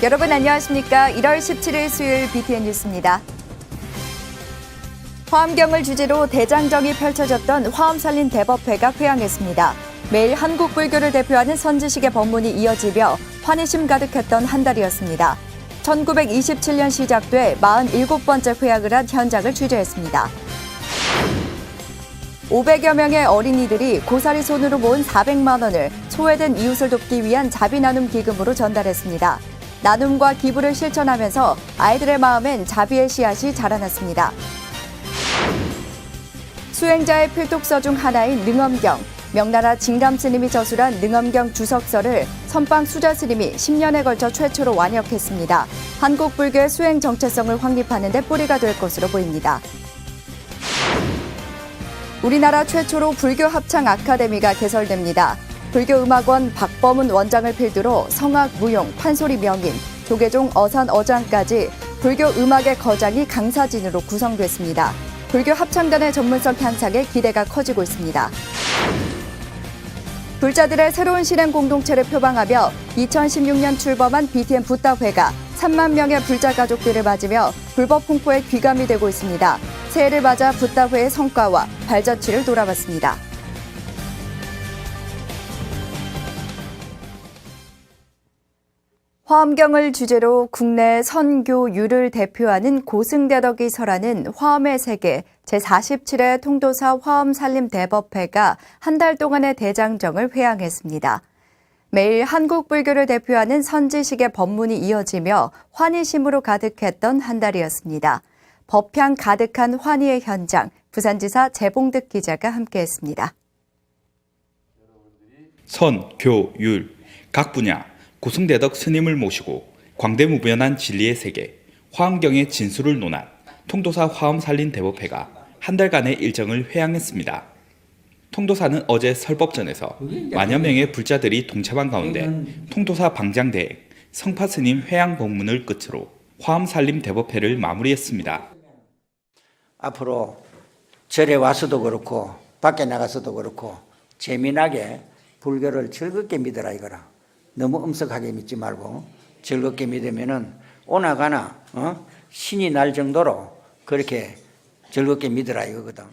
여러분 안녕하십니까? 1월 17일 수요일 BTN 뉴스입니다. 화엄경을 주제로 대장정이 펼쳐졌던 화엄살린 대법회가 회항했습니다. 매일 한국 불교를 대표하는 선지식의 법문이 이어지며 환희심 가득했던 한 달이었습니다. 1927년 시작돼 47번째 회항을 한 현장을 취재했습니다. 500여 명의 어린이들이 고사리 손으로 모은 400만 원을 소외된 이웃을 돕기 위한 자비 나눔 기금으로 전달했습니다. 나눔과 기부를 실천하면서 아이들의 마음엔 자비의 씨앗이 자라났습니다. 수행자의 필독서 중 하나인 능엄경, 명나라 징람 스님이 저술한 능엄경 주석서를 선방 수자 스님이 10년에 걸쳐 최초로 완역했습니다. 한국 불교의 수행 정체성을 확립하는 데 뿌리가 될 것으로 보입니다. 우리나라 최초로 불교 합창 아카데미가 개설됩니다. 불교음악원 박범은 원장을 필두로 성악, 무용, 판소리 명인, 조계종, 어산, 어장까지 불교 음악의 거장이 강사진으로 구성됐습니다. 불교 합창단의 전문성 향상에 기대가 커지고 있습니다. 불자들의 새로운 실행 공동체를 표방하며 2016년 출범한 BTN 붓다회가 3만 명의 불자 가족들을 맞으며 불법 홍보에 귀감이 되고 있습니다. 새해를 맞아 붓다회의 성과와 발자취를 돌아봤습니다. 화엄경을 주제로 국내 선교유를 대표하는 고승대덕이 설하는 화엄의 세계 제47회 통도사 화엄살림대법회가 한 달 동안의 대장정을 회항했습니다. 매일 한국 불교를 대표하는 선지식의 법문이 이어지며 환희심으로 가득했던 한 달이었습니다. 법향 가득한 환희의 현장, 부산지사 재봉득 기자가 함께했습니다. 선, 교, 율, 각 분야 고승대덕 스님을 모시고 광대무변한 진리의 세계, 화엄경의 진수를 논한 통도사 화엄살림대법회가 한 달간의 일정을 회항했습니다. 통도사는 어제 설법전에서 만여 명의 불자들이 동참한 가운데 통도사 방장대행, 성파스님 회항 법문을 끝으로 화엄살림대법회를 마무리했습니다. 앞으로 절에 와서도 그렇고 밖에 나가서도 그렇고 재미나게 불교를 즐겁게 믿어라 이거라. 너무 엄석하게 믿지 말고 즐겁게 믿으면은 오나가나 신이 날 정도로 그렇게 즐겁게 믿으라 이거거든.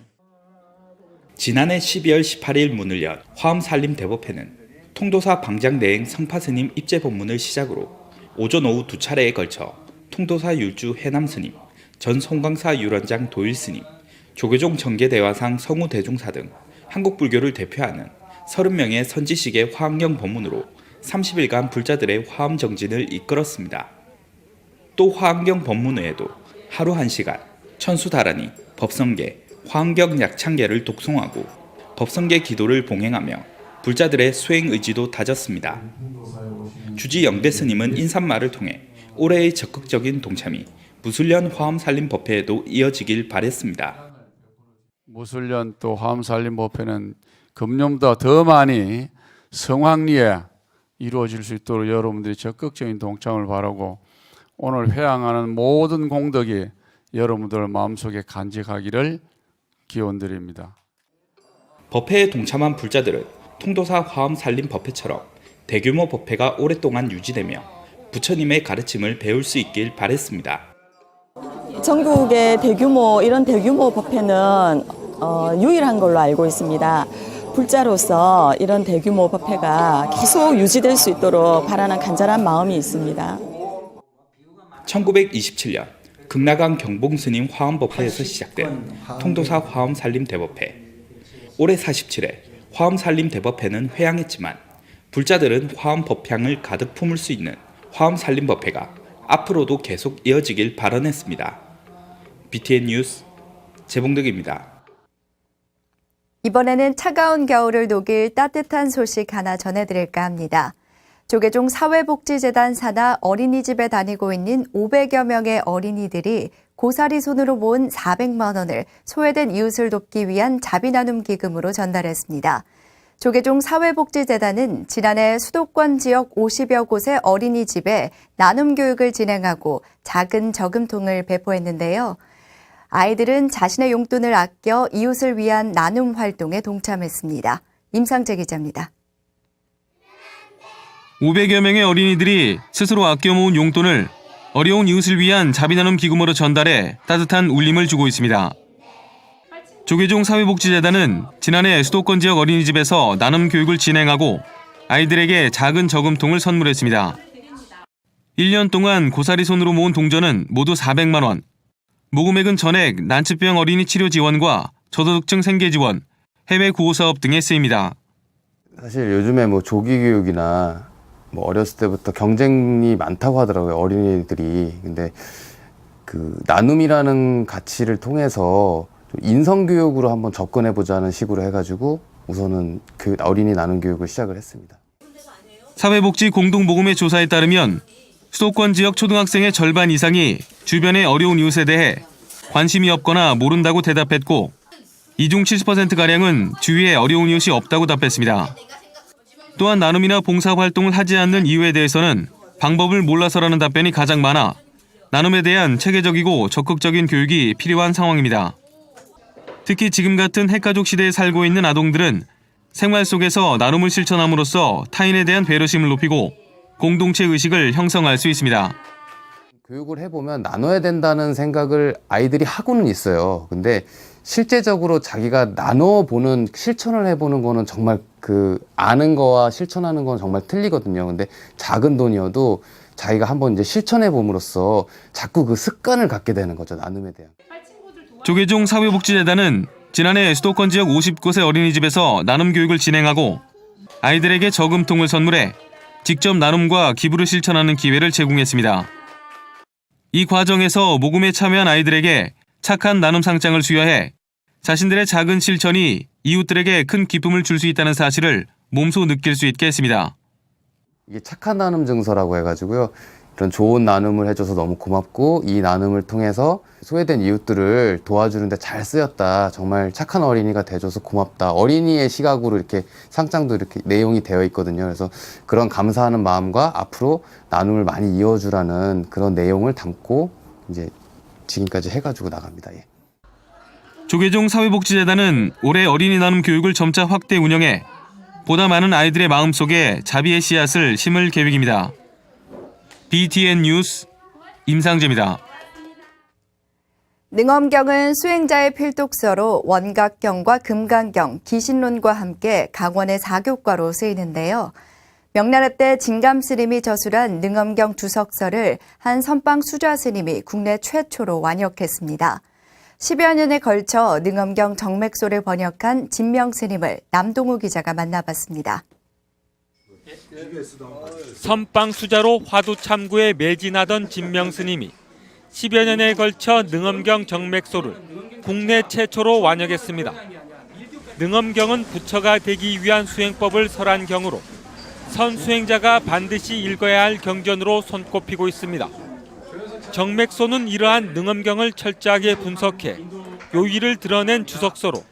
지난해 12월 18일 문을 연 화엄살림대법회는 통도사 방장대행 성파스님 입제 법문을 시작으로 오전 오후 두 차례에 걸쳐 통도사 율주 해남스님, 전 송광사 율원장 도일스님, 조계종 정계대화상 성우대중사 등 한국 불교를 대표하는 30명의 선지식의 화엄경 법문으로 30일간 불자들의 화엄 정진을 이끌었습니다. 또 화엄경 법문 외에도 하루 1시간 천수다라니, 법성계, 화엄경 약창계를 독송하고 법성계 기도를 봉행하며 불자들의 수행 의지도 다졌습니다. 주지 영대 스님은 인사말을 통해 올해의 적극적인 동참이 무술년 화엄살림법회에도 이어지길 바랬습니다. 무술년 또 화엄살림법회는 금년보다 더 많이 성황리에 이루어질 수 있도록 여러분들이 적극적인 동참을 바라고 오늘 회항하는 모든 공덕이 여러분들 마음속에 간직하기를 기원드립니다. 법회에 동참한 불자들은 통도사 화엄살림법회처럼 대규모 법회가 오랫동안 유지되며 부처님의 가르침을 배울 수 있길 바랬습니다. 전국의 이런 대규모 법회는 유일한 걸로 알고 있습니다. 불자로서 이런 대규모 법회가 계속 유지될 수 있도록 바라는 간절한 마음이 있습니다. 1927년 극락강 경봉스님 화엄법회에서 시작된 통도사 화엄살림대법회. 올해 47회 화엄살림대법회는 회항했지만 불자들은 화엄법향을 가득 품을 수 있는 화엄살림법회가 앞으로도 계속 이어지길 발언했습니다. BTN 뉴스 재봉득입니다. 이번에는 차가운 겨울을 녹일 따뜻한 소식 하나 전해드릴까 합니다. 조계종 사회복지재단 산하 어린이집에 다니고 있는 500여 명의 어린이들이 고사리 손으로 모은 400만 원을 소외된 이웃을 돕기 위한 자비 나눔 기금으로 전달했습니다. 조계종 사회복지재단은 지난해 수도권 지역 50여 곳의 어린이집에 나눔 교육을 진행하고 작은 저금통을 배포했는데요. 아이들은 자신의 용돈을 아껴 이웃을 위한 나눔 활동에 동참했습니다. 임상재 기자입니다. 500여 명의 어린이들이 스스로 아껴 모은 용돈을 어려운 이웃을 위한 자비나눔 기금으로 전달해 따뜻한 울림을 주고 있습니다. 조계종 사회복지재단은 지난해 수도권 지역 어린이집에서 나눔 교육을 진행하고 아이들에게 작은 저금통을 선물했습니다. 1년 동안 고사리 손으로 모은 동전은 모두 400만 원. 모금액은 전액 난치병 어린이 치료 지원과 저소득층 생계 지원, 해외 구호 사업 등에 쓰입니다. 사실 요즘에 뭐 조기 교육이나 뭐 어렸을 때부터 경쟁이 많다고 하더라고요, 어린이들이. 근데 그 나눔이라는 가치를 통해서 좀 인성 교육으로 한번 접근해 보자는 식으로 해가지고 우선은 어린이 나눔 교육을 시작을 했습니다. 사회복지 공동모금회 조사에 따르면 수도권 지역 초등학생의 절반 이상이 주변의 어려운 이웃에 대해 관심이 없거나 모른다고 대답했고 이 중 70%가량은 주위에 어려운 이웃이 없다고 답했습니다. 또한 나눔이나 봉사활동을 하지 않는 이유에 대해서는 방법을 몰라서라는 답변이 가장 많아 나눔에 대한 체계적이고 적극적인 교육이 필요한 상황입니다. 특히 지금 같은 핵가족 시대에 살고 있는 아동들은 생활 속에서 나눔을 실천함으로써 타인에 대한 배려심을 높이고 공동체 의식을 형성할 수 있습니다. 교육을 해보면 나눠야 된다는 생각을 아이들이 하고는 있어요. 근데 실제적으로 자기가 나눠보는, 실천을 해보는 거는 정말 아는 거와 실천하는 건 정말 틀리거든요. 근데 작은 돈이어도 자기가 한번 이제 실천해 봄으로써 자꾸 그 습관을 갖게 되는 거죠, 나눔에 대한. 조계종 사회복지재단은 지난해 수도권 지역 50곳의 어린이집에서 나눔 교육을 진행하고 아이들에게 저금통을 선물해 직접 나눔과 기부를 실천하는 기회를 제공했습니다. 이 과정에서 모금에 참여한 아이들에게 착한 나눔 상장을 수여해 자신들의 작은 실천이 이웃들에게 큰 기쁨을 줄 수 있다는 사실을 몸소 느낄 수 있게 했습니다. 이게 착한 나눔 증서라고 해가지고요. 이런 좋은 나눔을 해줘서 너무 고맙고 이 나눔을 통해서 소외된 이웃들을 도와주는데 잘 쓰였다. 정말 착한 어린이가 돼줘서 고맙다. 어린이의 시각으로 이렇게 상장도 이렇게 내용이 되어 있거든요. 그래서 그런 감사하는 마음과 앞으로 나눔을 많이 이어주라는 그런 내용을 담고 이제 지금까지 해가지고 나갑니다. 예. 조계종 사회복지재단은 올해 어린이 나눔 교육을 점차 확대 운영해 보다 많은 아이들의 마음속에 자비의 씨앗을 심을 계획입니다. BTN 뉴스 임상재입니다. 능엄경은 수행자의 필독서로 원각경과 금강경, 기신론과 함께 강원의 4교과로 쓰이는데요. 명나라 때 진감 스님이 저술한 능엄경 주석서를 한 선방 수좌 스님이 국내 최초로 완역했습니다. 10여 년에 걸쳐 능엄경 정맥소를 번역한 진명 스님을 남동우 기자가 만나봤습니다. 선방 수자로 화두 참구에 매진하던 진명 스님이 10여 년에 걸쳐 능엄경 정맥소를 국내 최초로 완역했습니다. 능엄경은 부처가 되기 위한 수행법을 설한 경으로 선 수행자가 반드시 읽어야 할 경전으로 손꼽히고 있습니다. 정맥소는 이러한 능엄경을 철저하게 분석해 요의를 드러낸 주석서로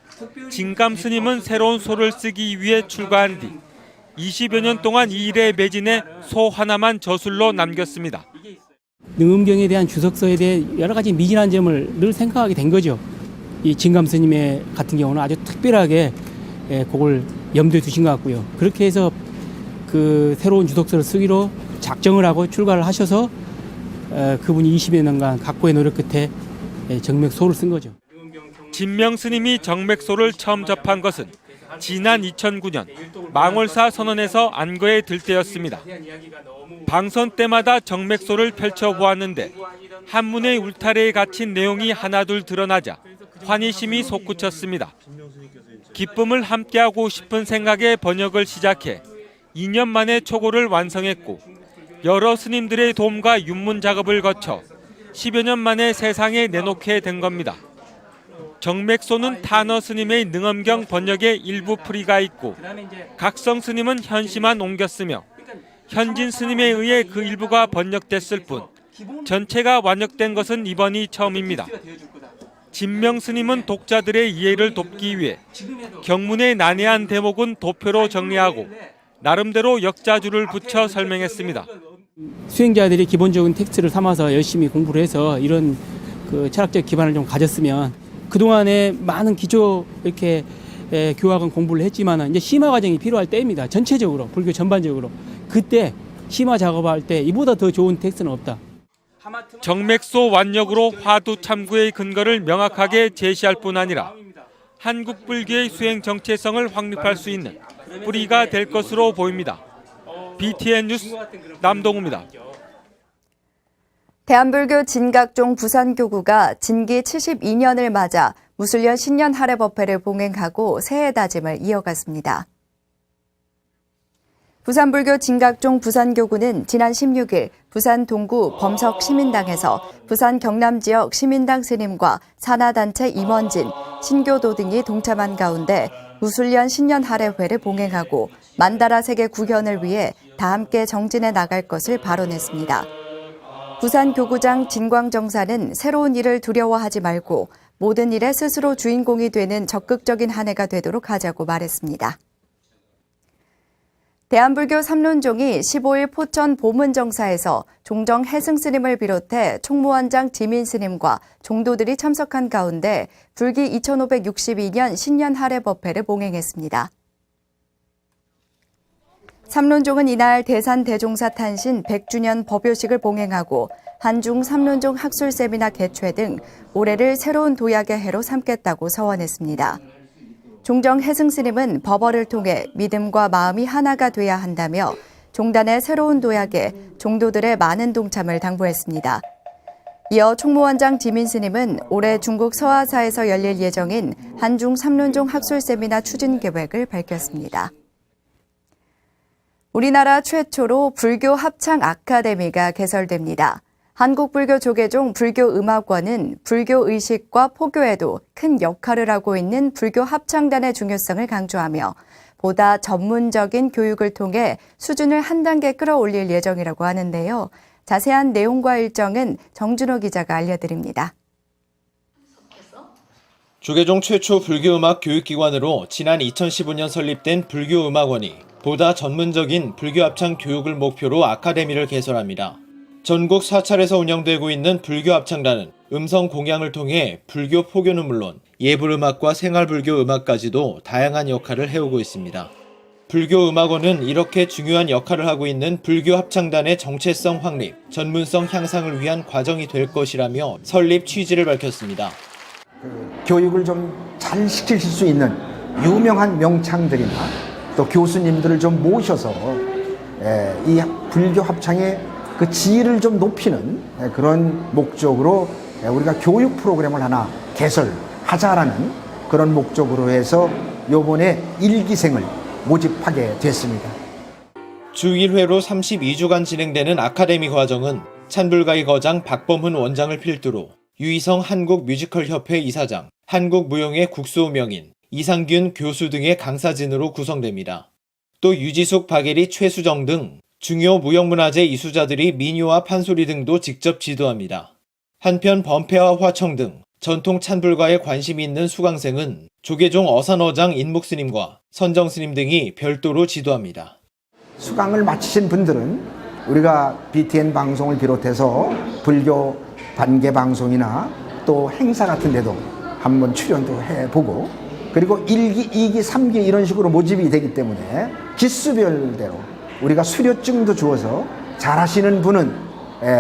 진감 스님은 새로운 소를 쓰기 위해 출가한 뒤 20여 년 동안 이 일에 매진해 소 하나만 저술로 남겼습니다. 능엄경에 대한 주석서에 대해 여러 가지 미진한 점을 늘 생각하게 된 거죠. 이 진감 스님의 같은 경우는 아주 특별하게 그걸 염두에 두신 것 같고요. 그렇게 해서 그 새로운 주석서를 쓰기로 작정을 하고 출가를 하셔서 그분이 20여 년간 각고의 노력 끝에 정맥소를 쓴 거죠. 진명 스님이 정맥소를 처음 접한 것은 지난 2009년 망월사 선언에서 안거에 들 때였습니다. 방선 때마다 정맥소를 펼쳐보았는데 한문의 울타리에 갇힌 내용이 하나둘 드러나자 환희심이 솟구쳤습니다. 기쁨을 함께하고 싶은 생각에 번역을 시작해 2년 만에 초고를 완성했고 여러 스님들의 도움과 윤문 작업을 거쳐 10여 년 만에 세상에 내놓게 된 겁니다. 정맥소는 탄어 스님의 능엄경 번역에 일부 풀이가 있고 각성 스님은 현시만 옮겼으며 현진 스님에 의해 그 일부가 번역됐을 뿐 전체가 완역된 것은 이번이 처음입니다. 진명 스님은 독자들의 이해를 돕기 위해 경문의 난해한 대목은 도표로 정리하고 나름대로 역자주를 붙여 설명했습니다. 수행자들이 기본적인 텍스트를 삼아서 열심히 공부를 해서 이런 그 철학적 기반을 좀 가졌으면 그동안에 많은 기초 이렇게 교학은 공부를 했지만 이제 심화 과정이 필요할 때입니다. 전체적으로 불교 전반적으로 그때 심화 작업할 때 이보다 더 좋은 텍스트는 없다. 정맥소 완력으로 화두 참구의 근거를 명확하게 제시할 뿐 아니라 한국 불교의 수행 정체성을 확립할 수 있는 뿌리가 될 것으로 보입니다. BTN 뉴스 남동우입니다. 대한불교 진각종 부산교구가 진기 72년을 맞아 무술년 신년 할애법회를 봉행하고 새해 다짐을 이어갔습니다. 부산불교 진각종 부산교구는 지난 16일 부산 동구 범석 시민당에서 부산 경남 지역 시민당 스님과 산하단체 임원진, 신교도 등이 동참한 가운데 무술년 신년 할애회를 봉행하고 만다라 세계 구현을 위해 다 함께 정진해 나갈 것을 발언했습니다. 부산 교구장 진광정사는 새로운 일을 두려워하지 말고 모든 일에 스스로 주인공이 되는 적극적인 한 해가 되도록 하자고 말했습니다. 대한불교 삼론종이 15일 포천 보문정사에서 종정 해승 스님을 비롯해 총무원장 지민 스님과 종도들이 참석한 가운데 불기 2562년 신년 할애법회를 봉행했습니다. 삼론종은 이날 대산 대종사 탄신 100주년 법요식을 봉행하고 한중 삼론종 학술 세미나 개최 등 올해를 새로운 도약의 해로 삼겠다고 서원했습니다. 종정 해승 스님은 법어를 통해 믿음과 마음이 하나가 돼야 한다며 종단의 새로운 도약에 종도들의 많은 동참을 당부했습니다. 이어 총무원장 지민 스님은 올해 중국 서하사에서 열릴 예정인 한중 삼론종 학술 세미나 추진 계획을 밝혔습니다. 우리나라 최초로 불교 합창 아카데미가 개설됩니다. 한국불교조계종 불교음악원은 불교 의식과 포교에도 큰 역할을 하고 있는 불교 합창단의 중요성을 강조하며 보다 전문적인 교육을 통해 수준을 한 단계 끌어올릴 예정이라고 하는데요. 자세한 내용과 일정은 정준호 기자가 알려드립니다. 조계종 최초 불교음악 교육기관으로 지난 2015년 설립된 불교음악원이 보다 전문적인 불교합창 교육을 목표로 아카데미를 개설합니다. 전국 사찰에서 운영되고 있는 불교합창단은 음성 공양을 통해 불교 포교는 물론 예불음악과 생활불교 음악까지도 다양한 역할을 해오고 있습니다. 불교음악원은 이렇게 중요한 역할을 하고 있는 불교합창단의 정체성 확립, 전문성 향상을 위한 과정이 될 것이라며 설립 취지를 밝혔습니다. 교육을 좀 잘 시킬 수 있는 유명한 명창들이나 또 교수님들을 좀 모셔서 이 불교 합창의 그 지위를 좀 높이는 그런 목적으로 우리가 교육 프로그램을 하나 개설하자라는 그런 목적으로 해서 이번에 1기생을 모집하게 됐습니다. 주 1회로 32주간 진행되는 아카데미 과정은 찬불가의 거장 박범훈 원장을 필두로 유희성 한국뮤지컬협회 이사장, 한국무용의 국소명인, 이상균 교수 등의 강사진으로 구성됩니다. 또 유지숙, 박예리, 최수정 등 중요 무형문화재 이수자들이 민요와 판소리 등도 직접 지도합니다. 한편 범패와 화청 등 전통 찬불가에 관심이 있는 수강생은 조계종 어산어장 인묵스님과 선정스님 등이 별도로 지도합니다. 수강을 마치신 분들은 우리가 BTN 방송을 비롯해서 불교 반개 방송이나 또 행사 같은 데도 한번 출연도 해보고 그리고 1기, 2기, 3기 이런 식으로 모집이 되기 때문에 기수별대로 우리가 수료증도 주어서 잘하시는 분은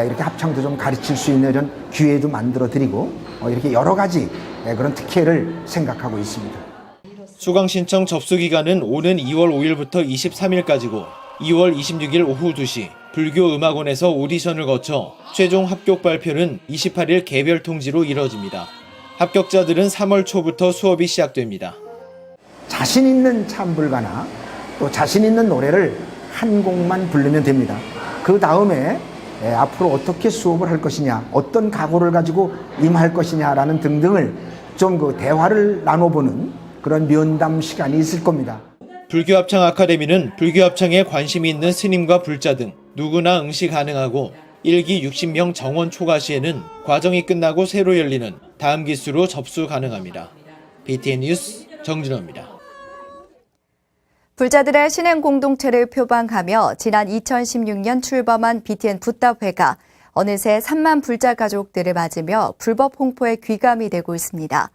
이렇게 합창도 좀 가르칠 수 있는 이런 기회도 만들어 드리고 이렇게 여러 가지 그런 특혜를 생각하고 있습니다. 수강 신청 접수 기간은 오는 2월 5일부터 23일까지고 2월 26일 오후 2시 불교음악원에서 오디션을 거쳐 최종 합격 발표는 28일 개별 통지로 이뤄집니다. 합격자들은 3월 초부터 수업이 시작됩니다. 자신 있는 찬불가나 또 자신 있는 노래를 한 곡만 부르면 됩니다. 그 다음에 앞으로 어떻게 수업을 할 것이냐, 어떤 각오를 가지고 임할 것이냐라는 등등을 좀 그 대화를 나눠보는 그런 면담 시간이 있을 겁니다. 불교합창 아카데미는 불교합창에 관심이 있는 스님과 불자 등 누구나 응시 가능하고 1기 60명 정원 초과 시에는 과정이 끝나고 새로 열리는 다음 기수로 접수 가능합니다. BTN 뉴스 정준호입니다. 불자들의 신행 공동체를 표방하며 지난 2016년 출범한 BTN 붓다회가 어느새 3만 불자 가족들을 맞으며 불법 홍포에 귀감이 되고 있습니다.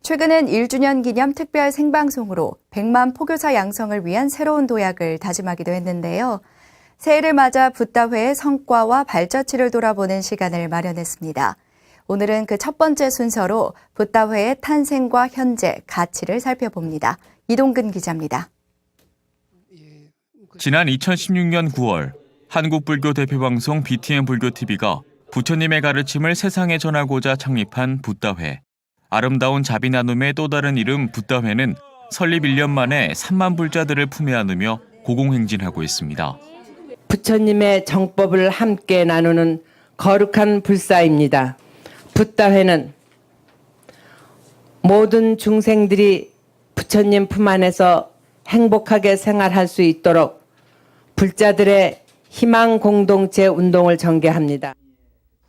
최근엔 1주년 기념 특별 생방송으로 100만 포교사 양성을 위한 새로운 도약을 다짐하기도 했는데요. 새해를 맞아 붓다회의 성과와 발자취를 돌아보는 시간을 마련했습니다. 오늘은 그 첫 번째 순서로 붓다회의 탄생과 현재, 가치를 살펴봅니다. 이동근 기자입니다. 지난 2016년 9월 한국불교 대표방송 BTN 불교TV가 부처님의 가르침을 세상에 전하고자 창립한 붓다회. 아름다운 자비 나눔의 또 다른 이름 붓다회는 설립 1년 만에 3만 불자들을 품에 안으며 고공행진하고 있습니다. 부처님의 정법을 함께 나누는 거룩한 불사입니다. 붓다회는 모든 중생들이 부처님 품 안에서 행복하게 생활할 수 있도록 불자들의 희망 공동체 운동을 전개합니다.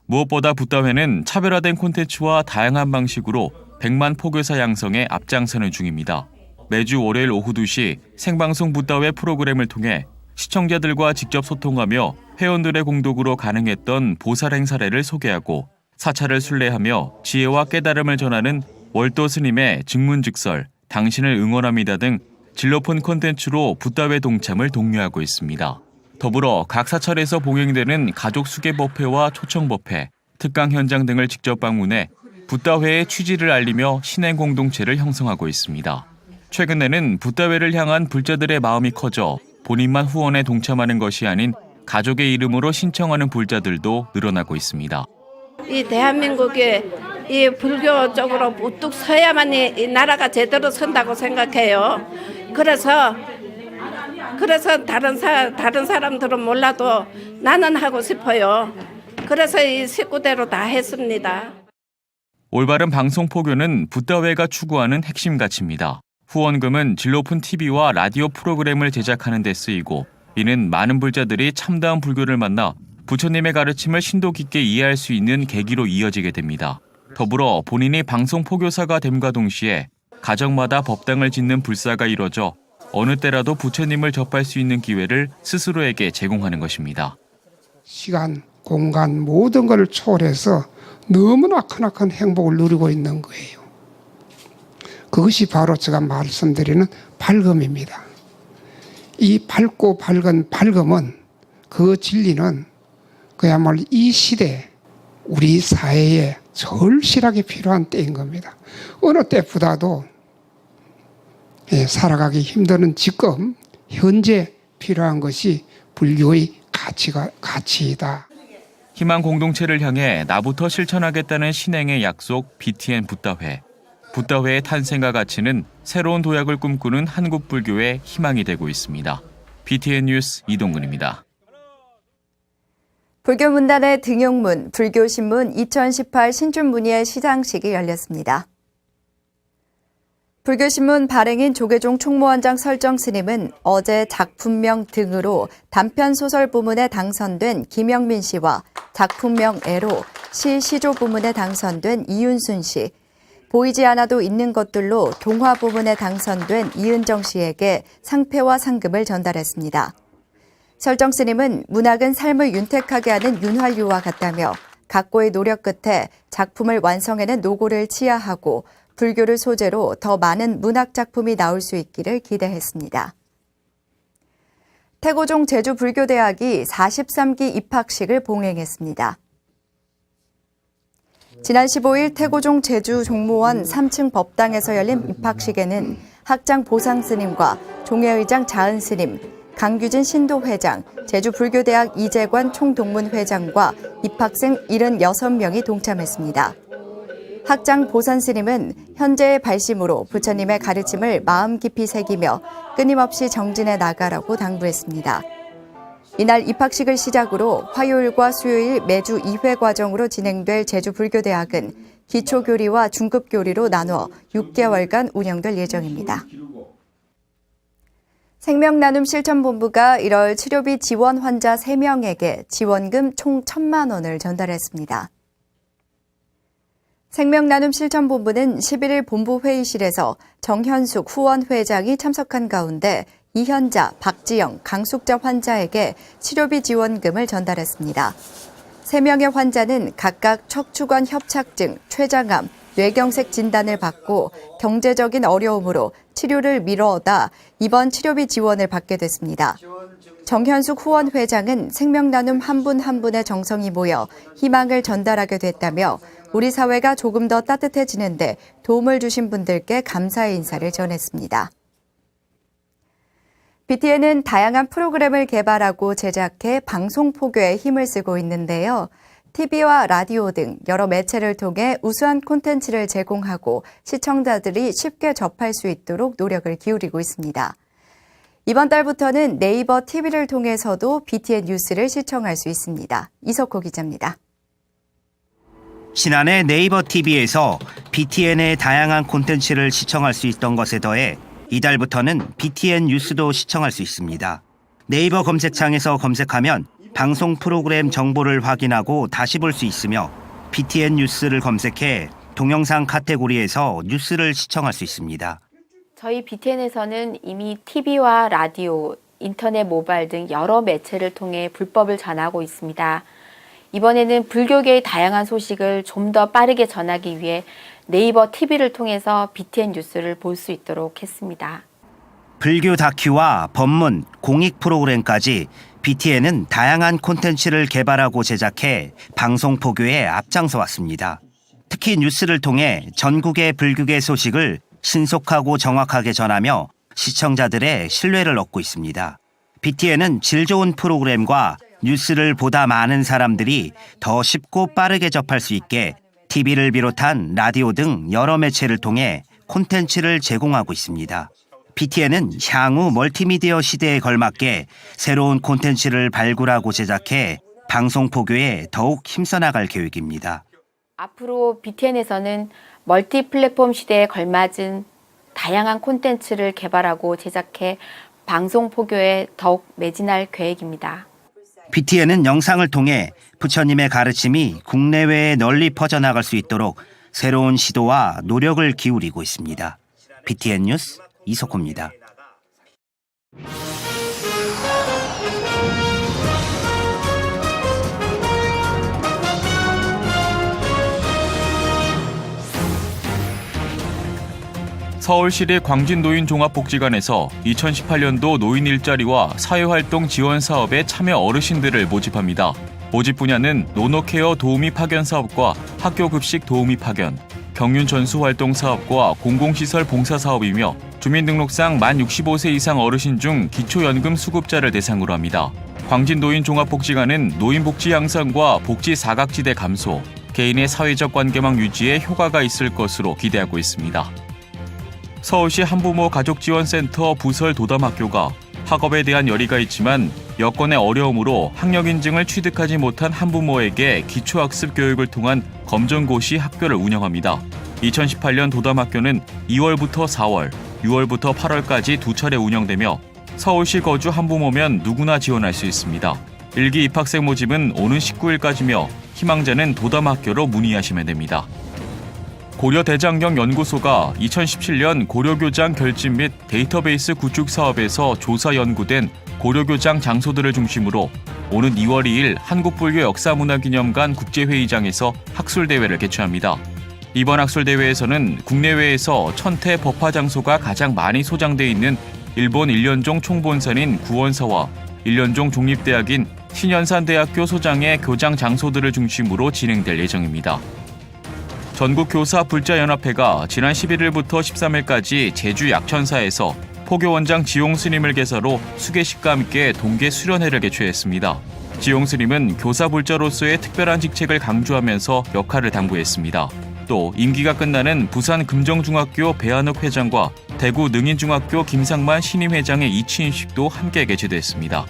무엇보다 붓다회는 차별화된 콘텐츠와 다양한 방식으로 100만 포교사 양성에 앞장서는 중입니다. 매주 월요일 오후 2시 생방송 붓다회 프로그램을 통해 시청자들과 직접 소통하며 회원들의 공덕으로 가능했던 보살행 사례를 소개하고 사찰을 순례하며 지혜와 깨달음을 전하는 월도 스님의 증문즉설, 당신을 응원합니다 등 진로폰 콘텐츠로 붓다회 동참을 독려하고 있습니다. 더불어 각 사찰에서 봉행되는 가족 수계법회와 초청법회, 특강 현장 등을 직접 방문해 붓다회의 취지를 알리며 신행 공동체를 형성하고 있습니다. 최근에는 붓다회를 향한 불자들의 마음이 커져 본인만 후원에 동참하는 것이 아닌 가족의 이름으로 신청하는 불자들도 늘어나고 있습니다. 이 대한민국이 이 불교 쪽으로 우뚝 서야만 이 나라가 제대로 선다고 생각해요. 그래서 다른 사람들은 몰라도 나는 하고 싶어요. 그래서 이 식구대로 다 했습니다. 올바른 방송 포교는 붓다회가 추구하는 핵심 가치입니다. 후원금은 진로폰 TV와 라디오 프로그램을 제작하는 데 쓰이고 이는 많은 불자들이 참다운 불교를 만나 부처님의 가르침을 심도 깊게 이해할 수 있는 계기로 이어지게 됩니다. 더불어 본인이 방송 포교사가 됨과 동시에 가정마다 법당을 짓는 불사가 이뤄져 어느 때라도 부처님을 접할 수 있는 기회를 스스로에게 제공하는 것입니다. 시간, 공간 모든 걸 초월해서 너무나 크나큰 행복을 누리고 있는 거예요. 그것이 바로 제가 말씀드리는 밝음입니다. 이 밝고 밝은 밝음은 그 진리는 그야말로 이 시대 우리 사회에 절실하게 필요한 때인 겁니다. 어느 때보다도 살아가기 힘드는 지금 현재 필요한 것이 불교의 가치이다. 희망 공동체를 향해 나부터 실천하겠다는 신행의 약속 BTN 붓다회. 붓다회의 탄생과 가치는 새로운 도약을 꿈꾸는 한국 불교의 희망이 되고 있습니다. BTN 뉴스 이동근입니다. 불교문단의 등용문, 불교신문 2018 신춘문예 시상식이 열렸습니다. 불교신문 발행인 조계종 총무원장 설정스님은 어제 작품명 등으로 단편소설 부문에 당선된 김영민 씨와 작품명 애로 시조 부문에 당선된 이윤순 씨, 보이지 않아도 있는 것들로 동화 부문에 당선된 이은정 씨에게 상패와 상금을 전달했습니다. 설정 스님은 문학은 삶을 윤택하게 하는 윤활유와 같다며 각고의 노력 끝에 작품을 완성해낸 노고를 치하하고 불교를 소재로 더 많은 문학 작품이 나올 수 있기를 기대했습니다. 태고종 제주불교대학이 43기 입학식을 봉행했습니다. 지난 15일 태고종 제주종무원 3층 법당에서 열린 입학식에는 학장 보상스님과 종회의장 자은스님, 강규진 신도회장, 제주불교대학 이재관 총동문회장과 입학생 76명이 동참했습니다. 학장 보산스님은 현재의 발심으로 부처님의 가르침을 마음 깊이 새기며 끊임없이 정진해 나가라고 당부했습니다. 이날 입학식을 시작으로 화요일과 수요일 매주 2회 과정으로 진행될 제주불교대학은 기초교리와 중급교리로 나누어 6개월간 운영될 예정입니다. 생명나눔실천본부가 1월 치료비 지원 환자 3명에게 지원금 총 1,000만 원을 전달했습니다. 생명나눔실천본부는 11일 본부 회의실에서 정현숙 후원회장이 참석한 가운데 이현자, 박지영, 강숙자 환자에게 치료비 지원금을 전달했습니다. 3명의 환자는 각각 척추관 협착증, 췌장암, 뇌경색 진단을 받고 경제적인 어려움으로 치료를 미뤄다 이번 치료비 지원을 받게 됐습니다. 정현숙 후원 회장은 생명나눔 한 분 한 분의 정성이 모여 희망을 전달하게 됐다며 우리 사회가 조금 더 따뜻해지는데 도움을 주신 분들께 감사의 인사를 전했습니다. BTN은 다양한 프로그램을 개발하고 제작해 방송 포교에 힘을 쓰고 있는데요. TV와 라디오 등 여러 매체를 통해 우수한 콘텐츠를 제공하고 시청자들이 쉽게 접할 수 있도록 노력을 기울이고 있습니다. 이번 달부터는 네이버 TV를 통해서도 BTN 뉴스를 시청할 수 있습니다. 이석호 기자입니다. 지난해 네이버 TV에서 BTN의 다양한 콘텐츠를 시청할 수 있던 것에 더해 이달부터는 BTN 뉴스도 시청할 수 있습니다. 네이버 검색창에서 검색하면 방송 프로그램 정보를 확인하고 다시 볼 수 있으며 BTN 뉴스를 검색해 동영상 카테고리에서 뉴스를 시청할 수 있습니다. 저희 BTN에서는 이미 TV와 라디오, 인터넷, 모바일 등 여러 매체를 통해 불법을 전하고 있습니다. 이번에는 불교계의 다양한 소식을 좀 더 빠르게 전하기 위해 네이버 TV를 통해서 BTN 뉴스를 볼 수 있도록 했습니다. 불교 다큐와 법문, 공익 프로그램까지 BTN은 다양한 콘텐츠를 개발하고 제작해 방송 포교에 앞장서 왔습니다. 특히 뉴스를 통해 전국의 불교계 소식을 신속하고 정확하게 전하며 시청자들의 신뢰를 얻고 있습니다. BTN은 질 좋은 프로그램과 뉴스를 보다 많은 사람들이 더 쉽고 빠르게 접할 수 있게 TV를 비롯한 라디오 등 여러 매체를 통해 콘텐츠를 제공하고 있습니다. BTN은 향후 멀티미디어 시대에 걸맞게 새로운 콘텐츠를 발굴하고 제작해 방송 포교에 더욱 힘써 나갈 계획입니다. 앞으로 BTN에서는 멀티 플랫폼 시대에 걸맞은 다양한 콘텐츠를 개발하고 제작해 방송 포교에 더욱 매진할 계획입니다. BTN은 영상을 통해 부처님의 가르침이 국내외에 널리 퍼져나갈 수 있도록 새로운 시도와 노력을 기울이고 있습니다. BTN 뉴스 이석호입니다. 서울시립 광진노인종합복지관에서 2018년도 노인 일자리와 사회활동 지원 사업에 참여 어르신들을 모집합니다. 모집 분야는 노노케어 도우미 파견 사업과 학교급식 도우미 파견, 경륜 전수 활동 사업과 공공시설 봉사 사업이며 주민등록상 만 65세 이상 어르신 중 기초연금 수급자를 대상으로 합니다. 광진노인종합복지관은 노인복지 향상과 복지 사각지대 감소, 개인의 사회적 관계망 유지에 효과가 있을 것으로 기대하고 있습니다. 서울시 한부모 가족지원센터 부설 도담학교가 학업에 대한 열의가 있지만 여건의 어려움으로 학력 인증을 취득하지 못한 한부모에게 기초학습 교육을 통한 검정고시 학교를 운영합니다. 2018년 도담학교는 2월부터 4월, 6월부터 8월까지 두 차례 운영되며 서울시 거주 한부모면 누구나 지원할 수 있습니다. 일기 입학생 모집은 오는 19일까지며 희망자는 도담학교로 문의하시면 됩니다. 고려대장경연구소가 2017년 고려교장 결집 및 데이터베이스 구축 사업에서 조사 연구된 고려교장 장소들을 중심으로 오는 2월 2일 한국불교역사문화기념관 국제회의장에서 학술대회를 개최합니다. 이번 학술대회에서는 국내외에서 천태 법화 장소가 가장 많이 소장돼 있는 일본 일련종 총본산인 구원사와 일련종 종립대학인 신현산대학교 소장의 교장 장소들을 중심으로 진행될 예정입니다. 전국교사불자연합회가 지난 11일부터 13일까지 제주 약천사에서 포교원장 지용 스님을 계사로 수계식과 함께 동계 수련회를 개최했습니다. 지용 스님은 교사불자로서의 특별한 직책을 강조하면서 역할을 당부했습니다. 또 임기가 끝나는 부산 금정중학교 배한욱 회장과 대구 능인중학교 김상만 신임회장의 이치인식도 함께 개최됐습니다.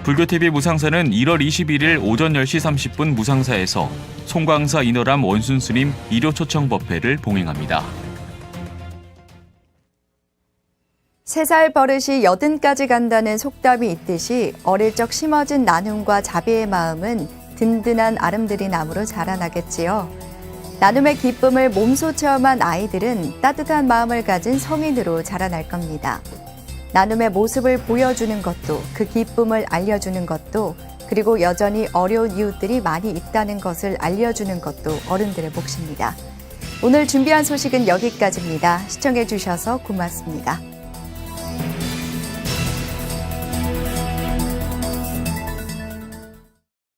불교TV 무상사는 1월 21일 오전 10시 30분 무상사에서 송광사 인어람 원순스님 일요 초청 법회를 봉행합니다. 3살 버릇이 80까지 간다는 속담이 있듯이 어릴 적 심어진 나눔과 자비의 마음은 든든한 아름드리 나무로 자라나겠지요. 나눔의 기쁨을 몸소 체험한 아이들은 따뜻한 마음을 가진 성인으로 자라날 겁니다. 나눔의 모습을 보여주는 것도, 그 기쁨을 알려주는 것도, 그리고 여전히 어려운 이웃들이 많이 있다는 것을 알려주는 것도 어른들의 몫입니다. 오늘 준비한 소식은 여기까지입니다. 시청해 주셔서 고맙습니다.